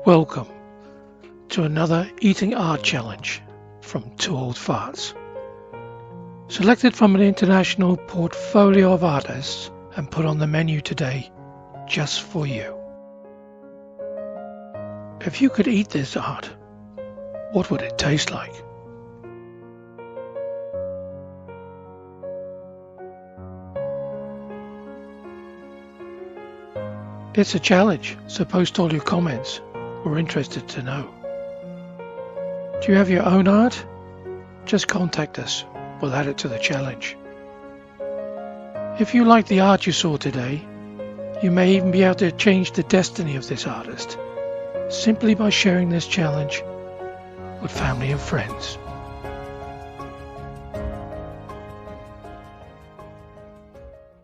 Welcome to another Eating Art Challenge from Two Old Farts, selected from an international portfolio of artists and put on the menu today just for you. If you could eat this art, what would it taste like? It's a challenge, so post all your comments. We're interested to know. Do you have your own art? Just contact us. We'll add it to the challenge. If you like the art you saw today, you may even be able to change the destiny of this artist simply by sharing this challenge with family and friends.